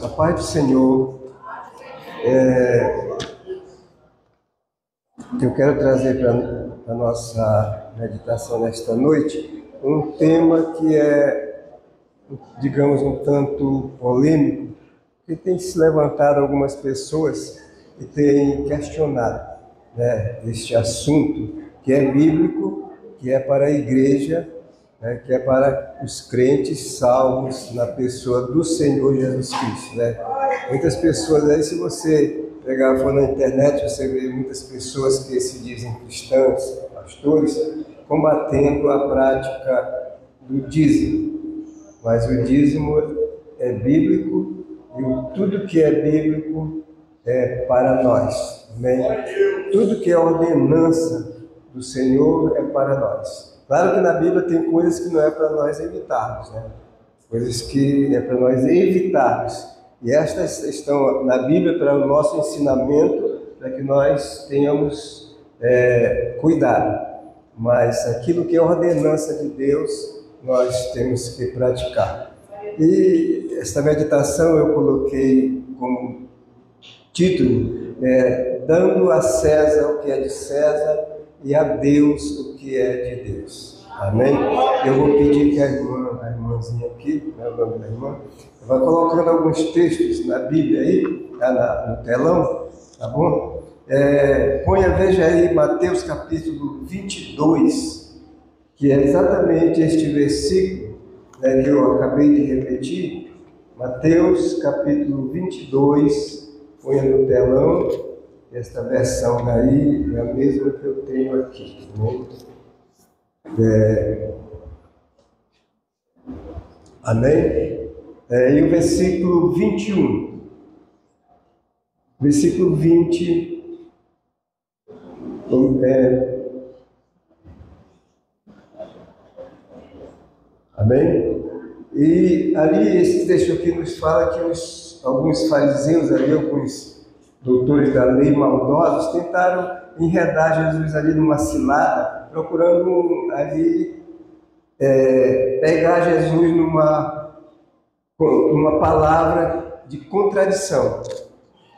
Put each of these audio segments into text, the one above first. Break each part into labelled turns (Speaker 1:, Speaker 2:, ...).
Speaker 1: A paz do Senhor. Eu quero trazer para a nossa meditação nesta noite um tema que é, digamos, um tanto polêmico, que tem se levantado algumas pessoas e têm questionado, este assunto que é bíblico, que é para a igreja, que é para os crentes salvos na pessoa do Senhor Jesus Cristo. Muitas pessoas aí, se você for na internet, você vê muitas pessoas que se dizem cristãos, pastores, combatendo a prática do dízimo. Mas o dízimo é bíblico e tudo que é bíblico é para nós. Amém? Tudo que é ordenança do Senhor é para nós. Claro que na Bíblia tem coisas que não é para nós evitarmos, coisas que é para nós evitarmos. E estas estão na Bíblia para o nosso ensinamento, para que nós tenhamos cuidado. Mas aquilo que é ordenança de Deus, nós temos que praticar. E esta meditação eu coloquei como título, dando a César o que é de César e a Deus o que é de Deus. Amém? Eu vou pedir que a irmãzinha aqui, o nome da irmã, vai colocando alguns textos na Bíblia aí, no telão, tá bom? Veja aí Mateus capítulo 22, que é exatamente este versículo que eu acabei de repetir. Mateus capítulo 22, ponha no telão. Esta versão daí é a mesma que eu tenho aqui. Amém? E o versículo 21. Versículo 20. Amém? E ali, esse texto aqui nos fala que alguns fariseus ali, alguns doutores da lei maldosos, tentaram enredar Jesus ali numa cilada, procurando ali pegar Jesus numa palavra de contradição.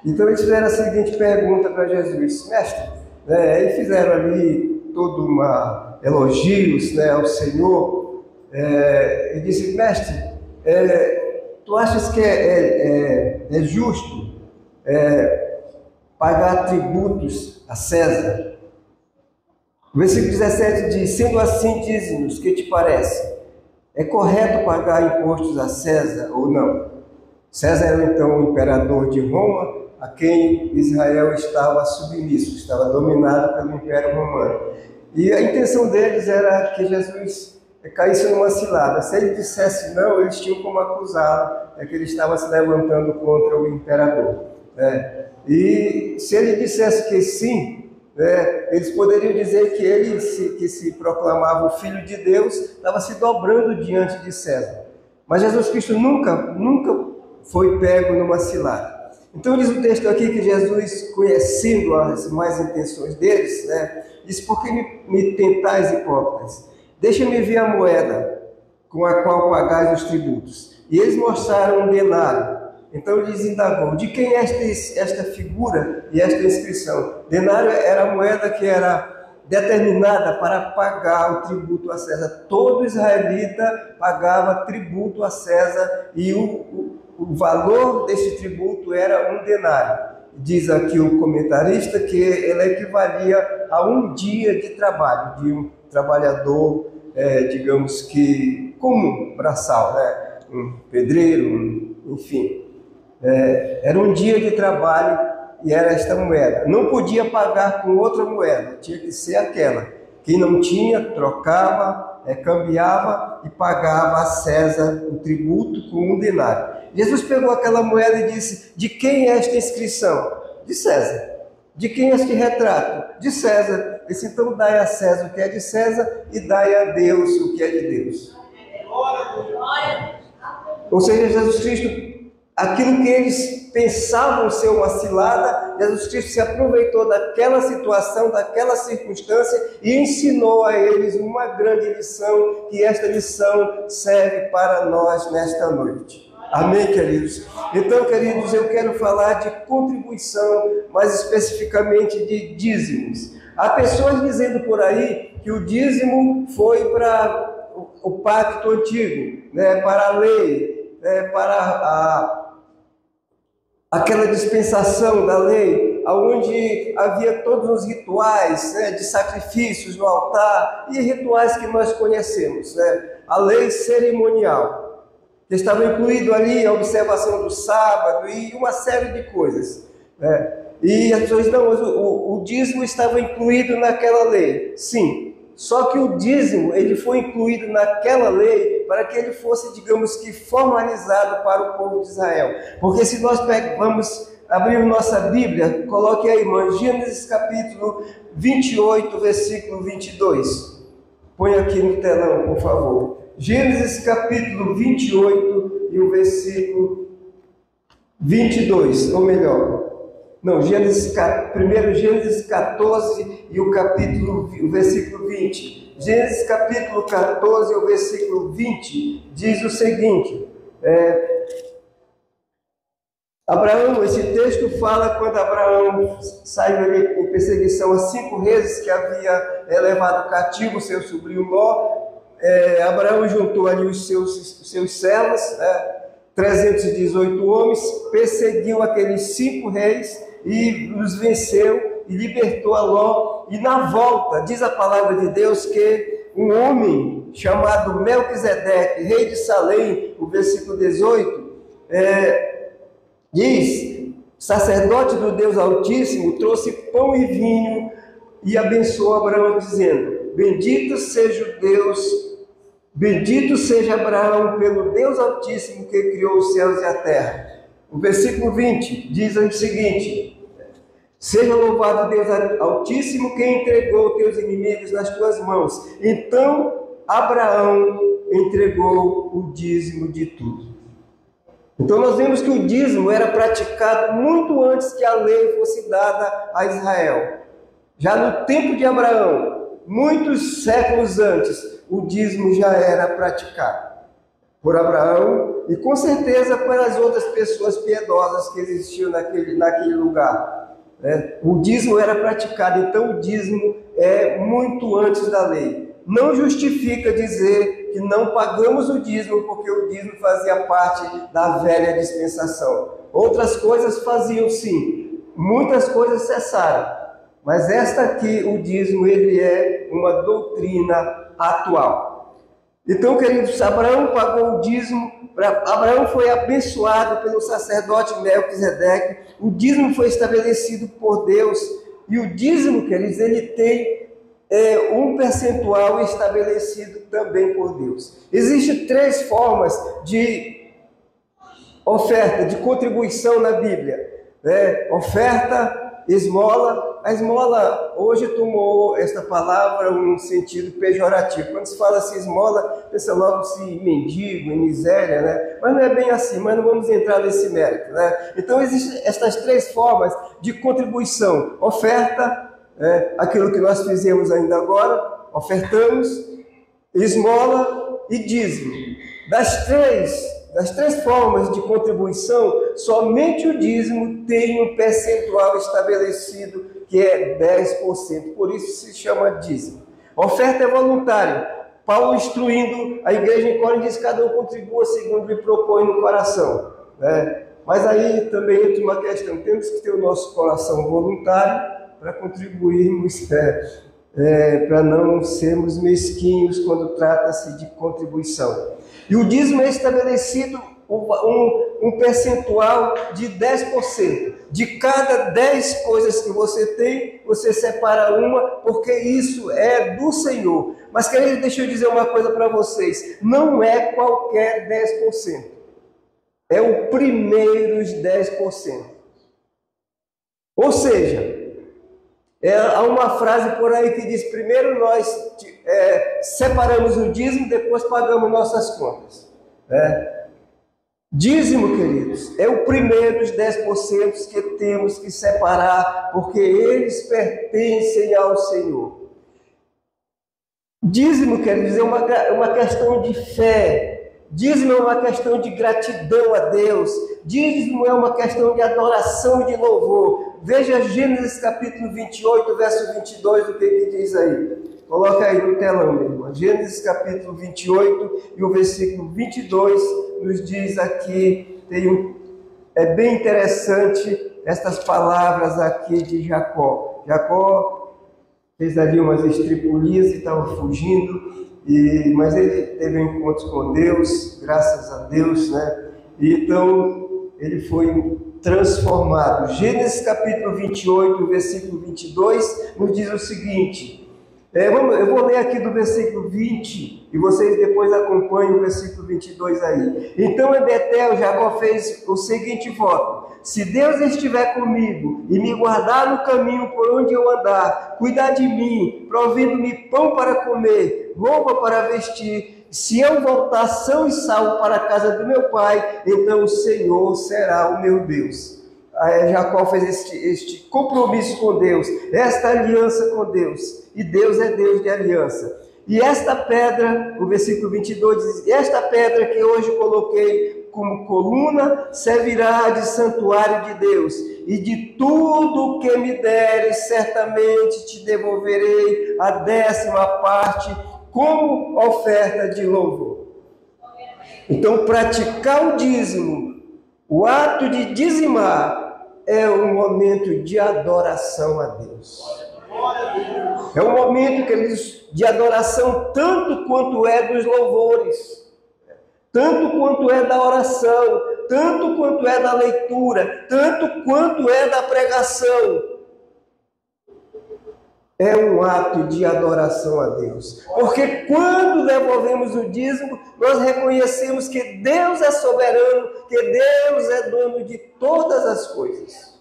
Speaker 1: Então eles fizeram a seguinte pergunta para Jesus: mestre, e fizeram ali elogios ao Senhor, e disse: mestre, tu achas que é justo pagar tributos a César? O versículo 17 diz: sendo assim, dize-nos, que te parece? É correto pagar impostos a César ou não? César era então o imperador de Roma, a quem Israel estava submisso, estava dominado pelo Império Romano. E a intenção deles era que Jesus caísse numa cilada. Se ele dissesse não, eles tinham como acusá-lo, que ele estava se levantando contra o imperador. E se ele dissesse que sim, eles poderiam dizer que ele, que se proclamava o Filho de Deus, estava se dobrando diante de César. Mas Jesus Cristo nunca foi pego numa cilada. Então diz o texto aqui que Jesus, conhecendo as más intenções deles, disse: por que me tentais, hipócritas? Deixa-me ver a moeda com a qual pagais os tributos. E eles mostraram um denário. Então lhes indagou: de quem é esta figura e esta inscrição? Denário era a moeda que era determinada para pagar o tributo a César. Todo israelita pagava tributo a César e o valor desse tributo era um denário. Diz aqui o comentarista que ele equivalia a um dia de trabalho de um trabalhador, digamos que comum, braçal, um pedreiro, enfim. Era um dia de trabalho e era esta moeda. Não podia pagar com outra moeda, tinha que ser aquela. Quem não tinha, trocava, cambiava e pagava a César o tributo com um denário. Jesus pegou aquela moeda e disse: de quem é esta inscrição? De César. De quem é este retrato? De César. Disse: então dai a César o que é de César e dai a Deus o que é de Deus. Ou seja, Jesus Cristo, aquilo que eles pensavam ser uma cilada, Jesus Cristo se aproveitou daquela situação, daquela circunstância e ensinou a eles uma grande lição, e esta lição serve para nós nesta noite. Amém, queridos? Então, queridos, eu quero falar de contribuição, mais especificamente de dízimos. Há pessoas dizendo por aí que o dízimo foi para o pacto antigo, né, para a lei, para aquela dispensação da lei, onde havia todos os rituais, né, de sacrifícios no altar e rituais que nós conhecemos, né, a lei cerimonial. Estava incluído ali a observação do sábado e uma série de coisas, né? E as pessoas, não, mas o dízimo estava incluído naquela lei. Sim, só que o dízimo ele foi incluído naquela lei para que ele fosse, digamos que, formalizado para o povo de Israel. Porque se nós vamos abrir nossa Bíblia, coloque aí, irmã, Gênesis capítulo 28, versículo 22. Põe aqui no telão, por favor. Gênesis capítulo 28 e o versículo 22, ou melhor, não, primeiro Gênesis 14 e o versículo 20. Gênesis capítulo 14 e o versículo 20 diz o seguinte, Abraão, esse texto fala quando Abraão saiu em perseguição a 5 reis que havia levado cativo seu sobrinho Ló. Abraão juntou ali os seus servos, 318 homens, perseguiu aqueles 5 reis e os venceu e libertou a Ló. E na volta, diz a palavra de Deus que um homem chamado Melquisedeque, rei de Salém, o versículo 18, diz, sacerdote do Deus Altíssimo, trouxe pão e vinho e abençoou Abraão dizendo, bendito seja Abraão pelo Deus Altíssimo que criou os céus e a terra. O versículo 20 diz o seguinte, seja louvado Deus Altíssimo que entregou teus inimigos nas tuas mãos. Então Abraão entregou o dízimo de tudo. Então nós vemos que o dízimo era praticado muito antes que a lei fosse dada a Israel. Já no tempo de Abraão, muitos séculos antes, o dízimo já era praticado por Abraão e com certeza pelas outras pessoas piedosas que existiam naquele lugar, né? O dízimo era praticado, então o dízimo é muito antes da lei. Não justifica dizer que não pagamos o dízimo, porque o dízimo fazia parte da velha dispensação. Outras coisas faziam sim, muitas coisas cessaram. Mas esta aqui, o dízimo, ele é uma doutrina atual. Então, queridos, Abraão pagou o dízimo, Abraão foi abençoado pelo sacerdote Melquisedeque, o dízimo foi estabelecido por Deus, e o dízimo, queridos, ele tem um percentual estabelecido também por Deus. Existem 3 formas de oferta, de contribuição na Bíblia, né? Oferta, esmola. A esmola hoje tomou esta palavra um sentido pejorativo. Quando se fala assim esmola, pensa logo em mendigo, em miséria, né? Mas não é bem assim, mas não vamos entrar nesse mérito, né? Então existem estas 3 formas de contribuição. Oferta, aquilo que nós fizemos ainda agora, ofertamos, esmola e dízimo. Das três formas de contribuição, somente o dízimo tem um percentual estabelecido que é 10%, por isso se chama dízimo. Oferta é voluntária. Paulo instruindo a igreja em Corinto diz que cada um contribua segundo lhe propõe no coração, né? Mas aí também entra uma questão, temos que ter o nosso coração voluntário para contribuirmos, para não sermos mesquinhos quando trata-se de contribuição. E o dízimo é estabelecido um percentual de 10%. De cada 10 coisas que você tem, você separa uma, porque isso é do Senhor. Mas, querido, deixa eu dizer uma coisa para vocês. Não é qualquer 10%. É o primeiros 10%. Ou seja, há uma frase por aí que diz, primeiro nós separamos o dízimo, depois pagamos nossas contas. Dízimo, queridos, é o primeiro dos 10% que temos que separar, porque eles pertencem ao Senhor. Dízimo, quer dizer, é uma questão de fé, Dízimo é uma questão de gratidão a Deus. Dízimo é uma questão de adoração e de louvor. Veja Gênesis capítulo 28, verso 22, o que diz aí. Coloca aí no telão, meu irmão. Gênesis capítulo 28 e o versículo 22 nos diz aqui, é bem interessante estas palavras aqui de Jacó. Jacó fez ali umas estripulias e estava fugindo, mas ele teve um encontro com Deus, graças a Deus, né? E então ele foi transformado. Gênesis capítulo 28, versículo 22, nos diz o seguinte. Eu vou ler aqui do versículo 20 e vocês depois acompanhem o versículo 22 aí. Então em Betel, Jacó fez o seguinte voto: se Deus estiver comigo e me guardar no caminho por onde eu andar, cuidar de mim, provendo-me pão para comer, roupa para vestir, se eu voltar são e salvo para a casa do meu pai, então o Senhor será o meu Deus. Jacó fez este compromisso com Deus, esta aliança com Deus, e Deus é Deus de aliança. E esta pedra, o versículo 22 diz: esta pedra que hoje coloquei como coluna servirá de santuário de Deus, e de tudo que me deres certamente te devolverei a 10ª parte como oferta de louvor. Então praticar o dízimo, o ato de dizimar, é um momento de adoração a Deus. É um momento, queridos, de adoração, tanto quanto é dos louvores, tanto quanto é da oração, tanto quanto é da leitura, tanto quanto é da pregação. É um ato de adoração a Deus. Porque quando devolvemos o dízimo, nós reconhecemos que Deus é soberano, que Deus é dono de todas as coisas.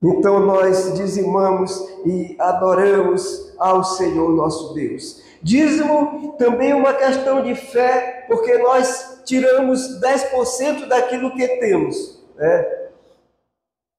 Speaker 1: Então nós dizimamos e adoramos ao Senhor nosso Deus. Dízimo também é uma questão de fé, porque nós tiramos 10% daquilo que temos, né?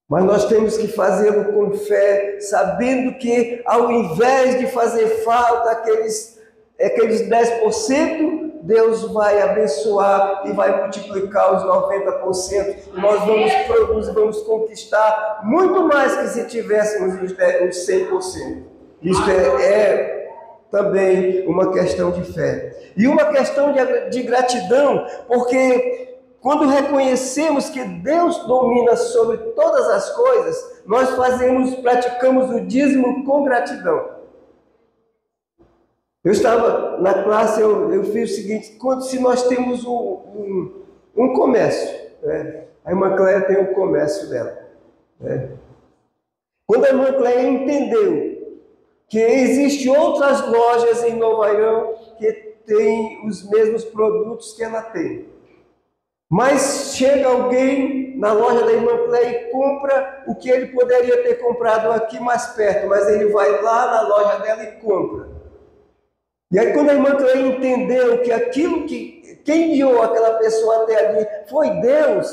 Speaker 1: Mas nós temos que fazê-lo com fé, sabendo que ao invés de fazer falta aqueles 10%, Deus vai abençoar e vai multiplicar os 90%. E nós vamos produzir, vamos conquistar muito mais que se tivéssemos os 100%. Isto é também uma questão de fé. E uma questão de gratidão, porque quando reconhecemos que Deus domina sobre todas as coisas, nós praticamos o dízimo com gratidão. Eu estava na classe, eu fiz o seguinte: se nós temos um comércio, né? A irmã Cléia tem o comércio dela, né? Quando a irmã Cléia entendeu que existem outras lojas em Nova York que têm os mesmos produtos que ela tem, mas chega alguém na loja da irmã Cléia e compra o que ele poderia ter comprado aqui mais perto, mas ele vai lá na loja dela e compra. E aí quando a irmã Cléia entendeu que aquilo quem guiou aquela pessoa até ali foi Deus,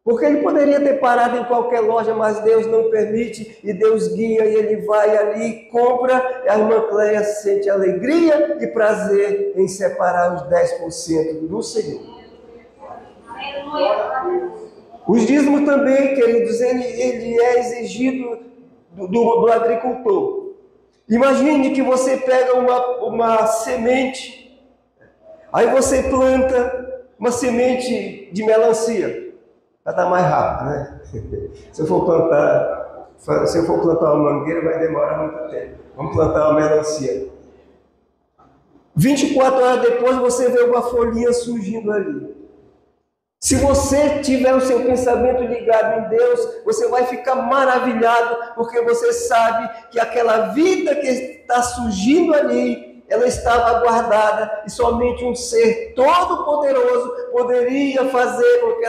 Speaker 1: porque ele poderia ter parado em qualquer loja, mas Deus não permite, e Deus guia, e ele vai ali e compra, e a irmã Cléia sente alegria e prazer em separar os 10% do Senhor. Os dízimos também, queridos, ele é exigido do agricultor. Imagine que você pega uma semente, aí você planta uma semente de melancia, para dar mais rápido, né? Se eu for plantar uma mangueira, vai demorar muito tempo. Vamos plantar uma melancia. 24 horas depois você vê uma folhinha surgindo ali. Se você tiver o seu pensamento ligado em Deus, você vai ficar maravilhado, porque você sabe que aquela vida que está surgindo ali, ela estava guardada, e somente um ser todo-poderoso poderia fazer com que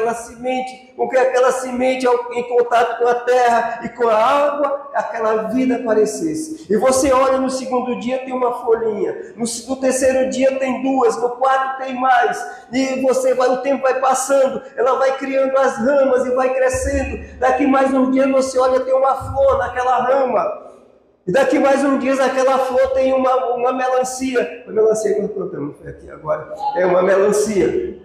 Speaker 1: aquela semente, em contato com a terra e com a água, aquela vida aparecesse. E você olha, no segundo dia tem uma folhinha, no terceiro dia tem duas, no quarto tem mais, e o tempo vai passando, ela vai criando as ramas e vai crescendo. Daqui mais um dia você olha, tem uma flor naquela rama. E daqui mais um dia aquela flor tem uma melancia. A melancia que nós plantamos foi aqui agora. É uma melancia.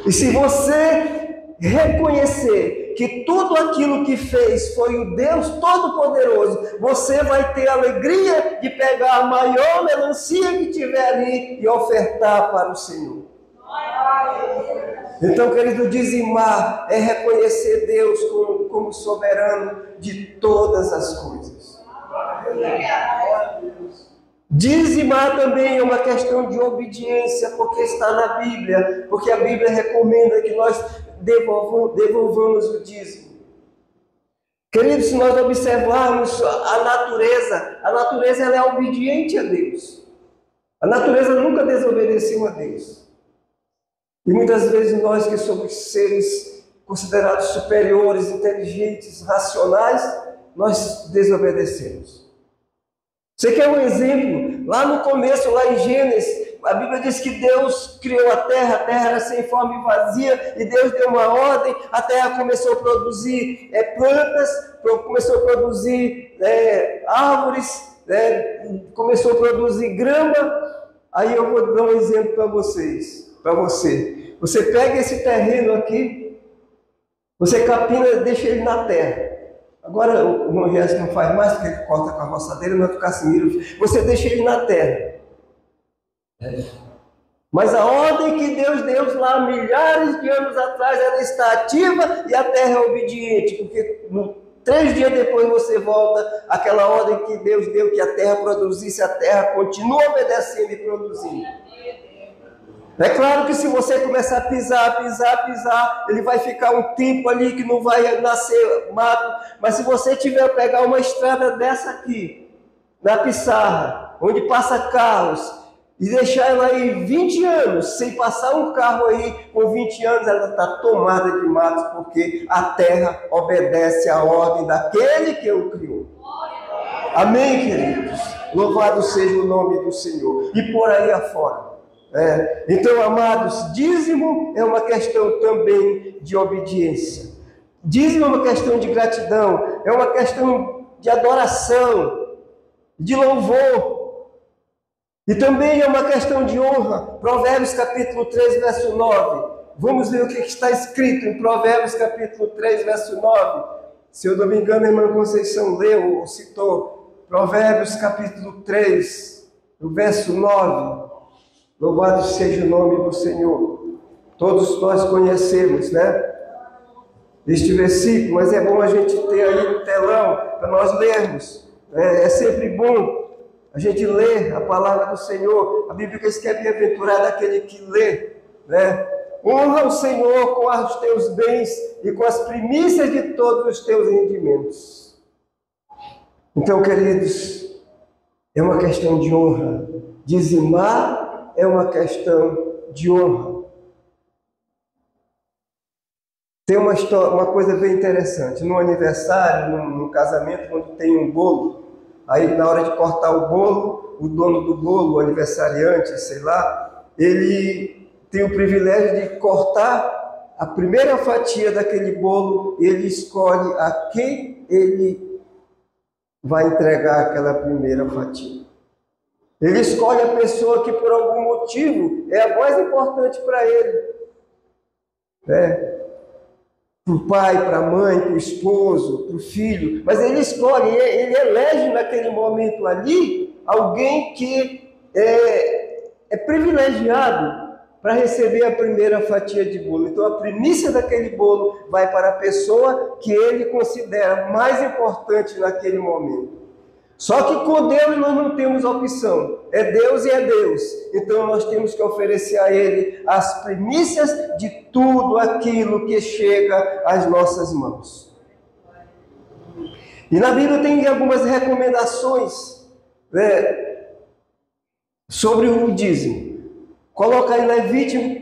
Speaker 1: E se você reconhecer que tudo aquilo que fez foi o Deus Todo-Poderoso, você vai ter a alegria de pegar a maior melancia que tiver ali e ofertar para o Senhor. Então, querido, dizimar é reconhecer Deus como soberano de todas as coisas. Dizimar também é uma questão de obediência, porque está na Bíblia, porque a Bíblia recomenda que nós devolvamos o dízimo. Queridos, se nós observarmos a natureza ela é obediente a Deus. A natureza nunca desobedeceu a Deus. E muitas vezes nós que somos seres considerados superiores, inteligentes, racionais, nós desobedecemos. Você quer um exemplo? Lá no começo, lá em Gênesis, a Bíblia diz que Deus criou a terra era sem forma e vazia, e Deus deu uma ordem, a terra começou a produzir plantas, começou a produzir árvores, começou a produzir grama. Aí eu vou dar um exemplo para vocês, para você. Você pega esse terreno aqui, você capina, deixa ele na terra. Agora o irmão Gerson não faz mais, porque ele corta com a roçadeira, não é do Casimiro. Você deixa ele na terra. Mas a ordem que Deus deu lá milhares de anos atrás, ela está ativa e a terra é obediente, porque 3 dias depois você volta àquela ordem que Deus deu, que a terra produzisse, a terra continua obedecendo e produzindo. É claro que se você começar a pisar, ele vai ficar um tempo ali que não vai nascer mato, mas se você tiver pegar uma estrada dessa aqui, na Pissarra, onde passa carros, e deixar ela aí 20 anos, sem passar um carro aí, com 20 anos ela está tomada de matos, porque a terra obedece à ordem daquele que o criou. Amém, queridos? Louvado seja o nome do Senhor. E por aí afora. Então, amados, dízimo é uma questão também de obediência. Dízimo é uma questão de gratidão, é uma questão de adoração, de louvor. E também é uma questão de honra. Provérbios capítulo 3, verso 9. Vamos ver o que está escrito em Provérbios capítulo 3, verso 9. Se eu não me engano, a irmã Conceição leu ou citou. Provérbios capítulo 3, o verso 9. Louvado seja o nome do Senhor. Todos nós conhecemos, né? Este versículo, mas é bom a gente ter aí no telão para nós lermos. É sempre bom a gente ler a palavra do Senhor. A Bíblia diz que é bem-aventurado aquele que lê, né? Honra o Senhor com os teus bens e com as primícias de todos os teus rendimentos. Então, queridos, é uma questão de honra. Dizimar é uma questão de honra. Tem uma coisa bem interessante. No aniversário, no casamento, quando tem um bolo, aí na hora de cortar o bolo, o dono do bolo, o aniversariante, sei lá, ele tem o privilégio de cortar a primeira fatia daquele bolo e ele escolhe a quem ele vai entregar aquela primeira fatia. Ele escolhe a pessoa que por algum motivo é a mais importante para ele. Para o pai, para a mãe, para o esposo, para o filho. Mas ele escolhe, ele elege naquele momento ali alguém que é privilegiado para receber a primeira fatia de bolo. Então a primícia daquele bolo vai para a pessoa que ele considera mais importante naquele momento. Só que com Deus nós não temos opção. É Deus e é Deus. Então nós temos que oferecer a Ele as primícias de tudo aquilo que chega às nossas mãos. E na Bíblia tem algumas recomendações, né, sobre o dízimo. Coloca aí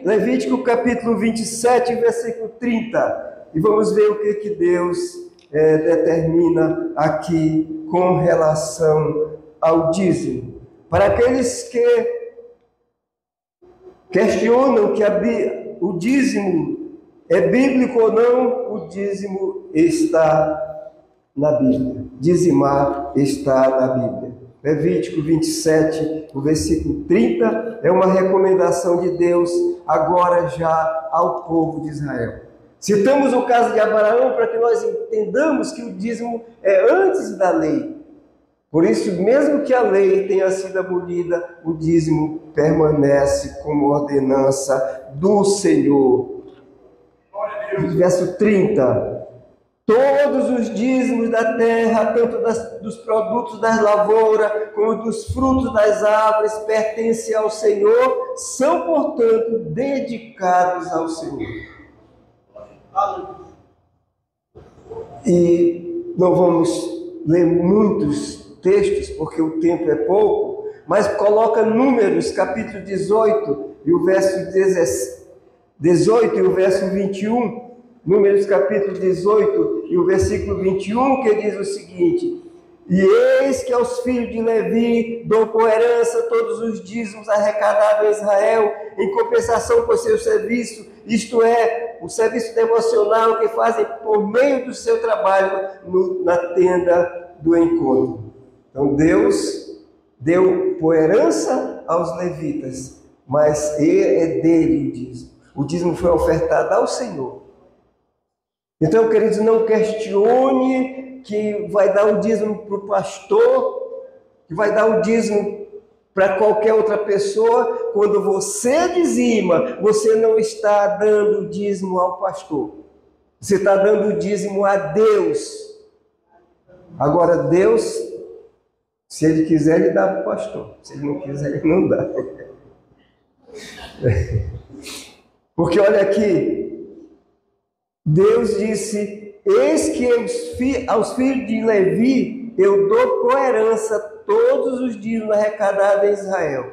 Speaker 1: Levítico capítulo 27, versículo 30. E vamos ver o que Deus determina aqui com relação ao dízimo. Para aqueles que questionam que o dízimo é bíblico ou não, o dízimo está na Bíblia. Dizimar está na Bíblia. Levítico 27, o versículo 30, é uma recomendação de Deus agora já ao povo de Israel. Citamos o caso de Abraão para que nós entendamos que o dízimo é antes da lei. Por isso, mesmo que a lei tenha sido abolida, o dízimo permanece como ordenança do Senhor. Verso 30. Todos os dízimos da terra, tanto dos produtos das lavouras, como dos frutos das árvores, pertencem ao Senhor, são, portanto, dedicados ao Senhor. E não vamos ler muitos textos, porque o tempo é pouco, mas coloca Números, capítulo 18, e o verso 18 e o verso 21, Números capítulo 18 e o versículo 21, que diz o seguinte: e eis que aos filhos de Levi dou por herança todos os dízimos arrecadados em Israel, em compensação por seu serviço, isto é, o serviço devocional que fazem por meio do seu trabalho na tenda do encontro. Então Deus deu por herança aos levitas, mas é dele o dízimo. O dízimo foi ofertado ao Senhor. Então, queridos, não questione que vai dar o dízimo para o pastor, que vai dar o dízimo para qualquer outra pessoa. Quando você dizima, você não está dando o dízimo ao pastor. Você está dando o dízimo a Deus. Agora, Deus, se Ele quiser, Ele dá para o pastor. Se Ele não quiser, Ele não dá. Porque olha aqui, Deus disse: eis que aos filhos de Levi eu dou por herança todos os dízimos arrecadados em Israel.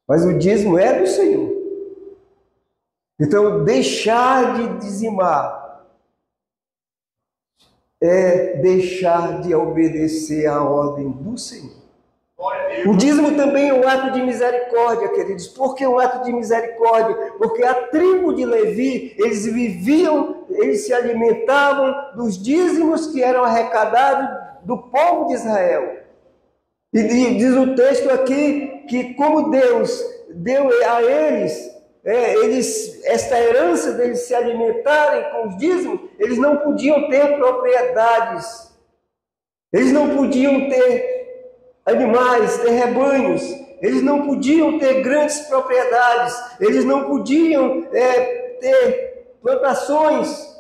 Speaker 1: Mas o dízimo é do Senhor. Então, deixar de dizimar é deixar de obedecer à ordem do Senhor. O dízimo também é um ato de misericórdia, queridos. Por que um ato de misericórdia? Porque a tribo de Levi, eles viviam, eles se alimentavam dos dízimos que eram arrecadados do povo de Israel. E diz o texto aqui que como Deus deu a eles, esta herança deles se alimentarem com os dízimos, eles não podiam ter propriedades. Eles não podiam ter animais, ter rebanhos, eles não podiam ter grandes propriedades, eles não podiam ter plantações.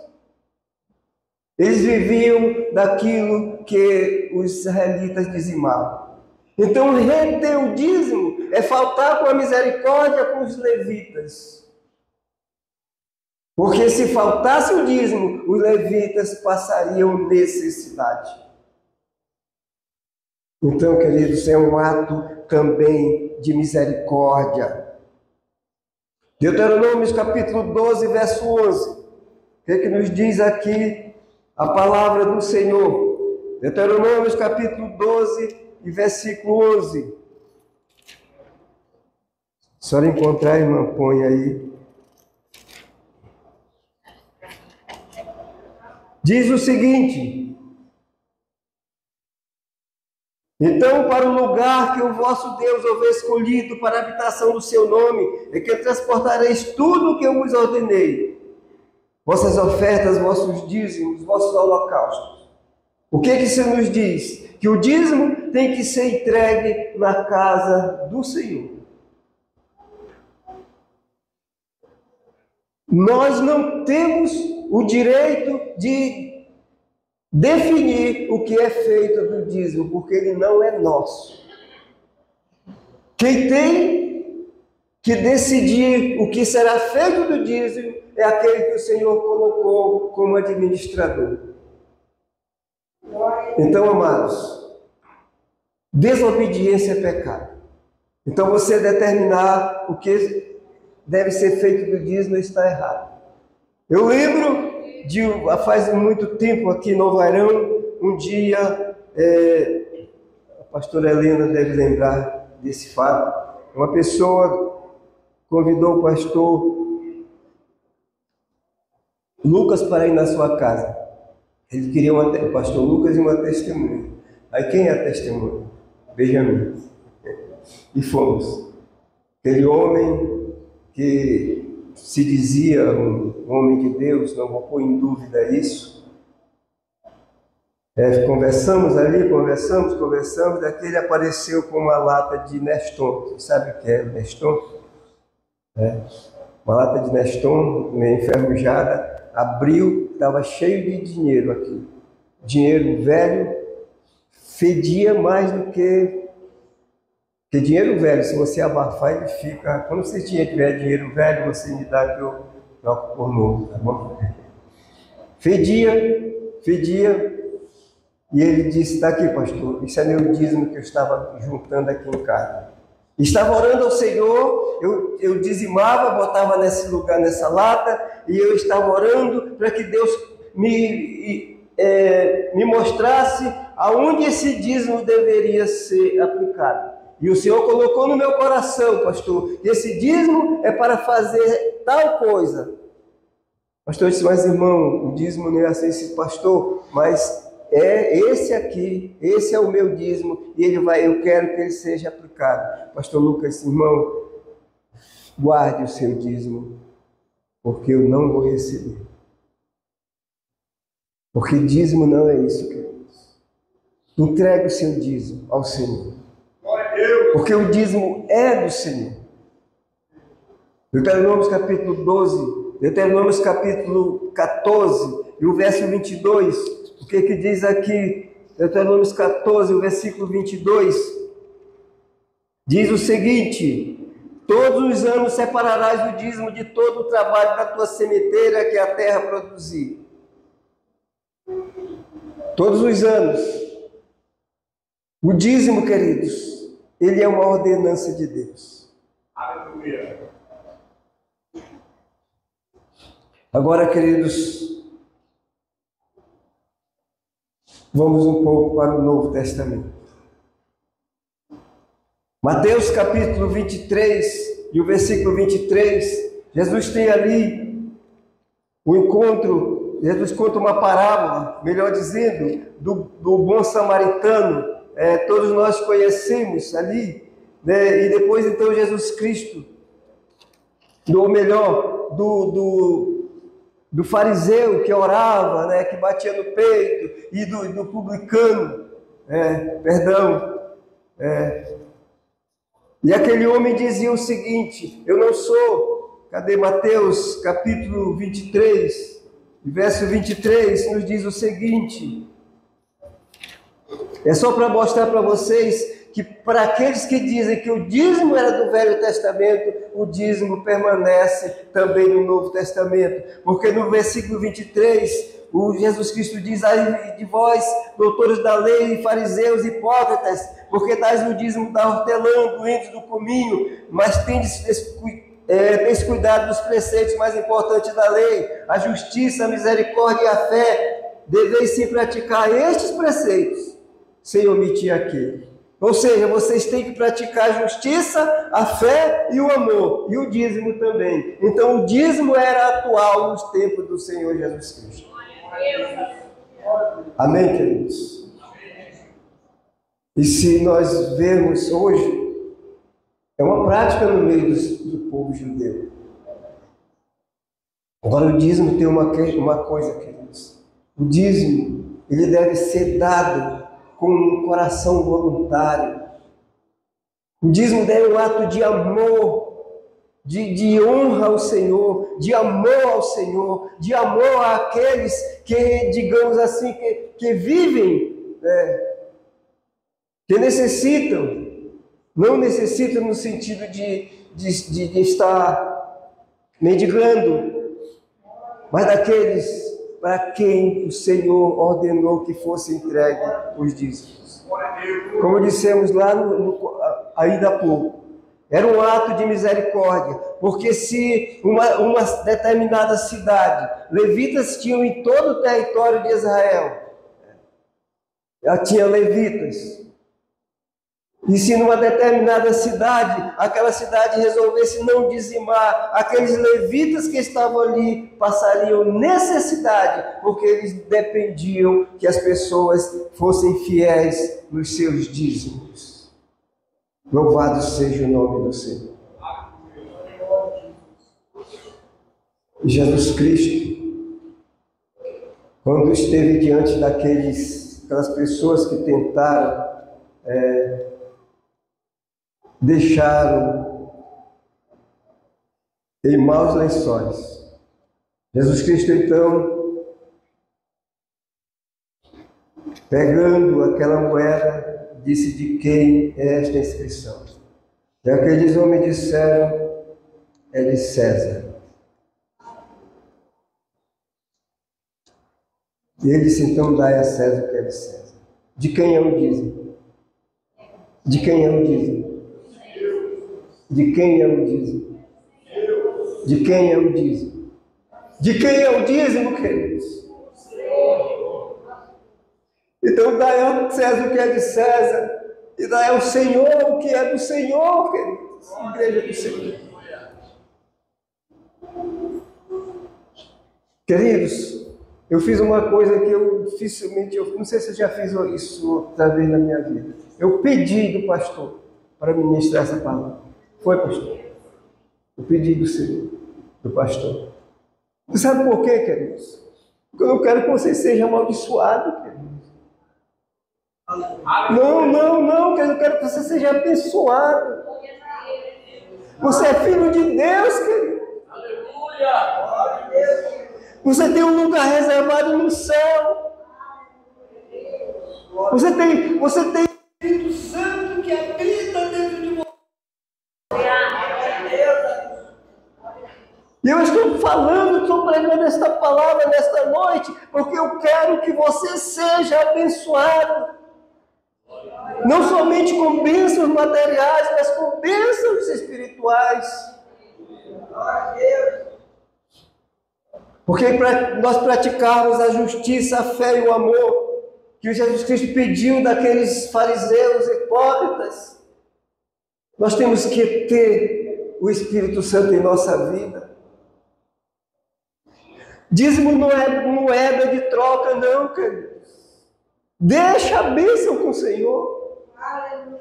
Speaker 1: Eles viviam daquilo que os israelitas dizimavam. Então, reter o dízimo é faltar com a misericórdia com os levitas. Porque se faltasse o dízimo, os levitas passariam necessidade. Então, queridos, é um ato também de misericórdia. Deuteronômio capítulo 12, verso 11. O que nos diz aqui a palavra do Senhor? Deuteronômio capítulo 12 e versículo 11. Se a senhora encontrar, irmã, põe aí. Diz o seguinte: então, para o lugar que o vosso Deus houver escolhido para a habitação do seu nome, é que transportareis tudo o que eu vos ordenei, vossas ofertas, vossos dízimos, vossos holocaustos. O que isso nos diz? Que o dízimo tem que ser entregue na casa do Senhor. Nós não temos o direito de definir o que é feito do dízimo, porque ele não é nosso. Quem tem que decidir o que será feito do dízimo é aquele que o Senhor colocou como administrador. Então, amados, desobediência é pecado. Então, você determinar o que deve ser feito do dízimo está errado. Eu lembro faz muito tempo aqui no Novarão, um dia, a pastora Helena deve lembrar desse fato, uma pessoa convidou o pastor Lucas para ir na sua casa. Ele queria o pastor Lucas e uma testemunha. Aí quem é a testemunha? Benjamin. E fomos. Aquele homem que se dizia um homem de Deus, não vou pôr em dúvida isso. Conversamos ali, conversamos, daquele apareceu com uma lata de Neston. Você sabe o que é Neston? Uma lata de Neston, meio enferrujada, abriu, estava cheio de dinheiro aqui. Dinheiro velho, fedia mais do que dinheiro velho. Se você abafar, ele fica... Quando você tiver dinheiro velho, você me dá que eu troco por novo, tá bom? Fedia, e ele disse, está aqui, pastor, isso é meu dízimo que eu estava juntando aqui em casa. Estava orando ao Senhor, eu dizimava, botava nesse lugar, nessa lata, e eu estava orando para que Deus me mostrasse aonde esse dízimo deveria ser aplicado. E o Senhor colocou no meu coração, pastor, que esse dízimo é para fazer tal coisa. Pastor disse, mas irmão, o dízimo não é assim, esse pastor, mas esse aqui, esse é o meu dízimo, e eu quero que ele seja aplicado. Pastor Lucas disse, irmão, guarde o seu dízimo, porque eu não vou receber. Porque dízimo não é isso, queridos. Entregue o seu dízimo ao Senhor. Porque o dízimo é do Senhor. Deuteronômio capítulo 12, Deuteronômio capítulo 14, e o verso 22, o que diz aqui? Deuteronômio 14, o versículo 22, diz o seguinte: todos os anos separarás o dízimo de todo o trabalho da tua sementeira que a terra produzir. Todos os anos. O dízimo, queridos, ele é uma ordenança de Deus. Aleluia. Agora, queridos, vamos um pouco para o Novo Testamento. Mateus capítulo 23 e o versículo 23, Jesus tem ali o encontro, Jesus conta uma parábola, melhor dizendo, do bom samaritano. Todos nós conhecemos ali, né? E depois então Jesus Cristo, ou melhor, do fariseu que orava, né? Que batia no peito, e do publicano, e aquele homem dizia o seguinte: eu não sou, cadê Mateus capítulo 23, verso 23, nos diz o seguinte, é só para mostrar para vocês que para aqueles que dizem que o dízimo era do Velho Testamento, o dízimo permanece também no Novo Testamento, porque no versículo 23, o Jesus Cristo diz: ai de vós, doutores da lei, fariseus, hipócritas, porque dais o dízimo da hortelã, do índio, do cominho, mas tendes descuidado dos preceitos mais importantes da lei, a justiça, a misericórdia e a fé. Deveis sim praticar estes preceitos, sem omitir aquele. Ou seja, vocês têm que praticar a justiça, a fé e o amor, e o dízimo também. Então o dízimo era atual nos tempos do Senhor Jesus Cristo. Amém, queridos? E se nós vemos hoje, é uma prática no meio do povo judeu. Agora o dízimo tem uma coisa, queridos. O dízimo, ele deve ser dado com um coração voluntário. O dízimo é um ato de amor, de honra ao Senhor, de amor ao Senhor, de amor àqueles que, digamos assim, que vivem, que necessitam, não necessitam no sentido de estar mendigando, mas daqueles para quem o Senhor ordenou que fosse entregue os dízimos. Como dissemos lá ainda há pouco, era um ato de misericórdia, porque se uma determinada cidade, levitas tinham em todo o território de Israel, já tinha levitas, E se numa determinada cidade, aquela cidade resolvesse não dizimar, aqueles levitas que estavam ali passariam necessidade, porque eles dependiam que as pessoas fossem fiéis nos seus dízimos. Louvado seja o nome do Senhor. Jesus Cristo, quando esteve diante daquelas pessoas que tentaram deixaram em maus lençóis. Jesus Cristo, então, pegando aquela moeda, disse: de quem é esta inscrição? E aqueles homens disseram: é de César. E ele disse: então dai a César o que é de César. De quem é o dízimo? De quem é o dízimo? De quem é o dízimo? De quem é o dízimo? De quem é o dízimo, queridos? Então dai a César o que é de César, e dai ao Senhor o que é do Senhor, queridos. Igreja do Senhor. Queridos, eu fiz uma coisa que eu dificilmente, não sei se eu já fiz isso outra vez na minha vida. Eu pedi do pastor para ministrar essa palavra. Foi, pastor? Eu pedi do Senhor, do pastor. Você sabe por quê, queridos? Porque eu não quero que você seja amaldiçoado, queridos. Não, querido, eu quero que você seja abençoado. Você é filho de Deus, querido. Aleluia! Você tem um lugar reservado no céu. Você tem o Espírito Santo que habita dentro de você. E eu estou pregando esta palavra nesta noite, porque eu quero que você seja abençoado. Não somente com bênçãos materiais, mas com bênçãos espirituais. Porque para nós praticarmos a justiça, a fé e o amor que Jesus Cristo pediu daqueles fariseus hipócritas, nós temos que ter o Espírito Santo em nossa vida. Dízimo não é moeda de troca, não, queridos. Deixa a bênção com o Senhor.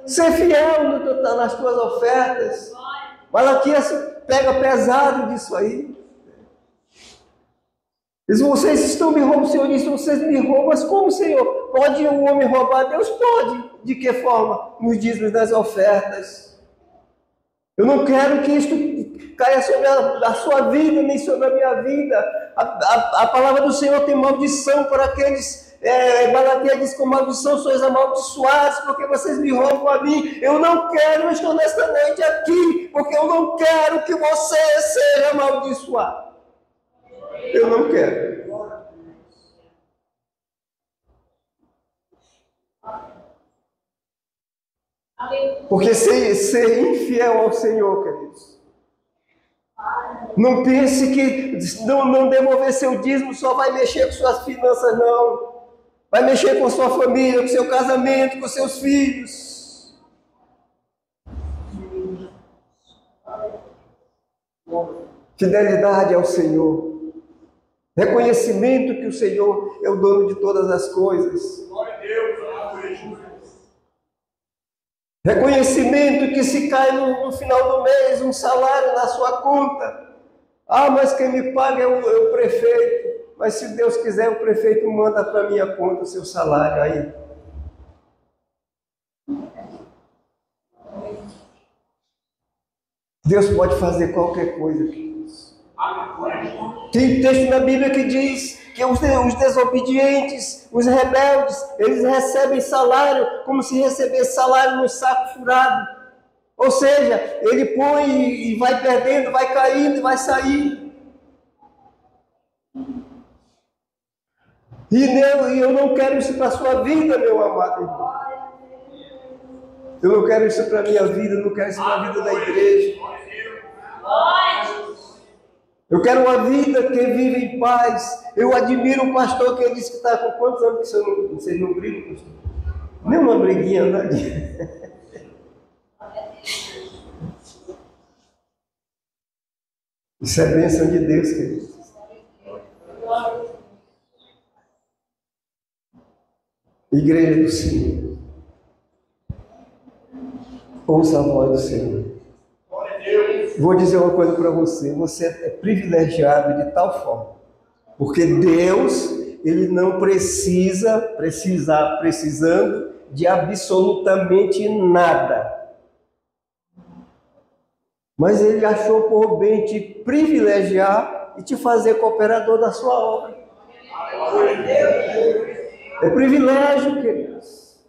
Speaker 1: Ser fiel nas tuas ofertas. Malaquias pega pesado disso aí. Diz: vocês estão me roubando, o Senhor disse: vocês me roubam, mas como, Senhor? Pode um homem roubar? Deus pode. De que forma? Nos dízimos das ofertas. Eu não quero que isto caia sobre a sua vida, nem sobre a minha vida. A palavra do Senhor tem maldição para aqueles. Malaquias diz: com maldição sois amaldiçoados, porque vocês me roubam a mim. Eu não quero, eu estou nesta noite aqui, porque eu não quero que você seja amaldiçoado. Eu não quero. Porque ser infiel ao Senhor, queridos, não pense que não devolver seu dízimo só vai mexer com suas finanças, não. Vai mexer com sua família, com seu casamento, com seus filhos. Fidelidade ao Senhor. Reconhecimento que o Senhor é o dono de todas as coisas. Reconhecimento que se cai no final do mês um salário na sua conta. Ah, mas quem me paga é o prefeito. Mas se Deus quiser, o prefeito manda para a minha conta o seu salário aí. Deus pode fazer qualquer coisa, queridos. Tem texto na Bíblia que diz que os desobedientes, os rebeldes, eles recebem salário como se recebesse salário no saco furado. Ou seja, ele põe e vai perdendo, vai caindo e vai saindo. E eu não quero isso para a sua vida, meu amado irmão. Eu não quero isso para a minha vida, eu não quero isso para a vida da igreja. Eu quero uma vida que vive em paz. Eu admiro o pastor que disse que está com quantos anos que vocês não brigam, pastor? Nem uma briguinha, né? Isso é bênção de Deus, queridos. Igreja do Senhor. Ouça a voz do Senhor. Vou dizer uma coisa para você. Você é privilegiado de tal forma. Porque Deus, Ele não precisando de absolutamente nada. Mas Ele achou por bem te privilegiar e te fazer cooperador da sua obra. É privilégio, queridos.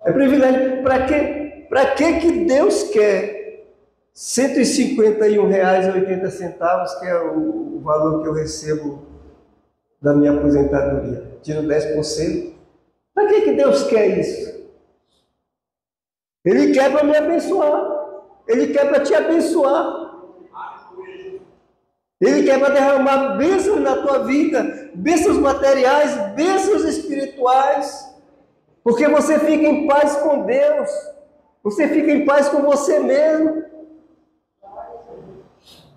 Speaker 1: É privilégio. Para quê? Para que Deus quer R$ 151,80, que é o valor que eu recebo da minha aposentadoria? Tiro 10%. Para que Deus quer isso? Ele quer para me abençoar. Ele quer para te abençoar. Ele quer para derramar bênçãos na tua vida, bênçãos materiais, bênçãos espirituais, porque você fica em paz com Deus, você fica em paz com você mesmo.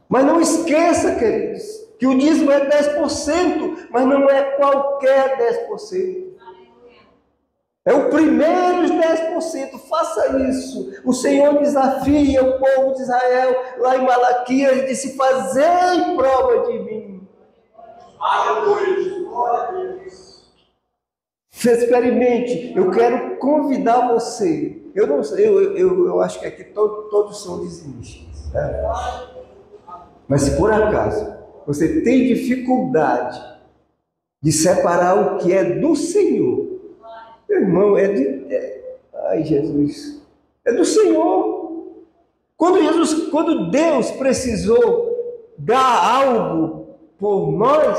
Speaker 1: Mas não esqueça, queridos, que o dízimo é 10%, mas não é qualquer 10%. É o primeiro 10%, faça isso. O Senhor desafia o povo de Israel, lá em Malaquias, e disse: fazei prova de mim. Experimente. Eu quero convidar você. Eu acho que aqui todos são dizimistas, né? Mas se por acaso você tem dificuldade de separar o que é do Senhor, meu irmão, ai, Jesus, é do Senhor. Quando Deus precisou dar algo por nós,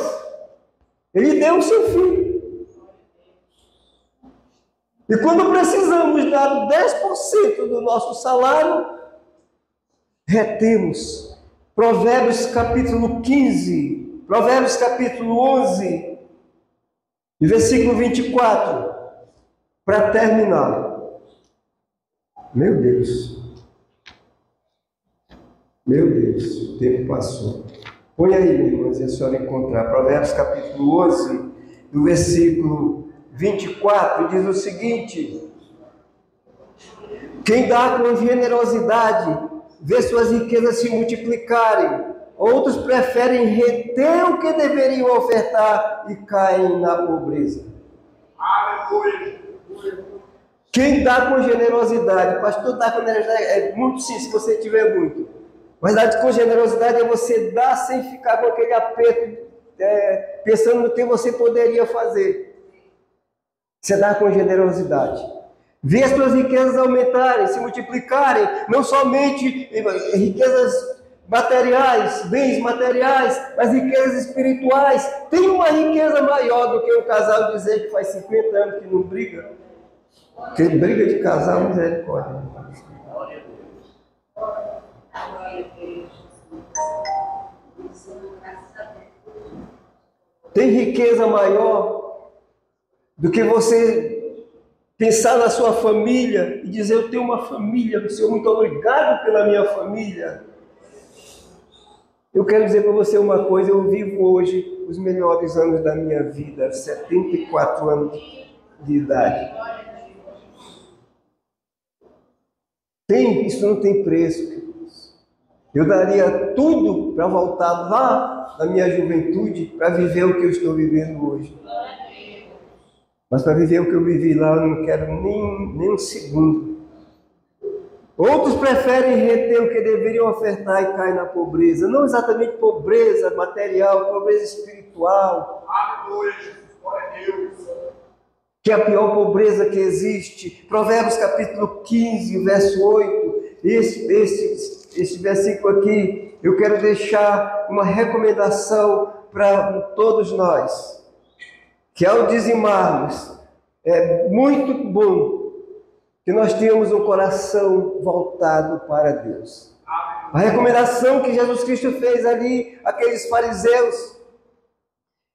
Speaker 1: Ele deu o seu Filho. E quando precisamos dar 10% do nosso salário, retemos. Provérbios capítulo 15, Provérbios capítulo 11, e versículo 24. Para terminar, meu Deus, o tempo passou. Põe aí, minha irmã, se a senhora encontrar. Provérbios capítulo 11, do versículo 24, diz o seguinte: quem dá com generosidade, vê suas riquezas se multiplicarem. Outros preferem reter o que deveriam ofertar e caem na pobreza. Aleluia. Quem dá com generosidade, pastor, dá com generosidade é muito sim, se você tiver muito. Mas dar com generosidade é você dar sem ficar com aquele aperto, pensando no que você poderia fazer. Você dá com generosidade. Vê as suas riquezas aumentarem, se multiplicarem, não somente riquezas materiais, bens materiais, mas riquezas espirituais. Tem uma riqueza maior do que um casal dizer que faz 50 anos que não briga. Porque briga de casal, misericórdia. Tem riqueza maior do que você pensar na sua família e dizer: eu tenho uma família, Senhor, muito obrigado pela minha família. Eu quero dizer para você uma coisa: eu vivo hoje os melhores anos da minha vida, 74 anos de idade. Isso não tem preço, queridos. Eu daria tudo para voltar lá na minha juventude, para viver o que eu estou vivendo hoje. Mas para viver o que eu vivi lá, eu não quero nem um segundo. Outros preferem reter o que deveriam ofertar e caem na pobreza. Não exatamente pobreza material, pobreza espiritual. Que é a pior pobreza que existe. Provérbios capítulo 15, verso 8. Esse versículo aqui, eu quero deixar uma recomendação para todos nós. Que ao dizimarmos, é muito bom que nós tenhamos um coração voltado para Deus. A recomendação que Jesus Cristo fez ali, aqueles fariseus,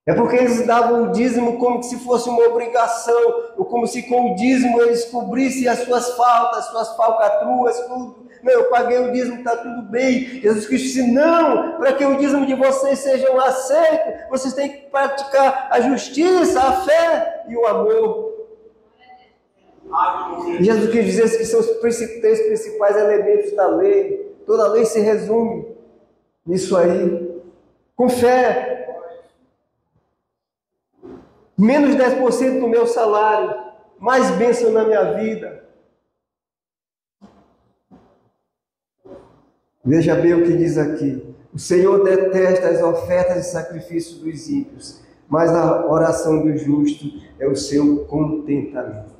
Speaker 1: É porque eles davam o dízimo como se fosse uma obrigação, ou como se com o dízimo eles cobrissem as suas faltas, suas falcatruas, tudo. Não, eu paguei o dízimo, está tudo bem. Jesus Cristo disse, não, para que o dízimo de vocês seja aceito, vocês têm que praticar a justiça, a fé e o amor. E Jesus Cristo dizia que são os três principais elementos da lei. Toda a lei se resume nisso aí. Com fé. Menos 10% do meu salário, mais bênção na minha vida. Veja bem o que diz aqui. O Senhor detesta as ofertas e sacrifícios dos ímpios, mas a oração do justo é o seu contentamento.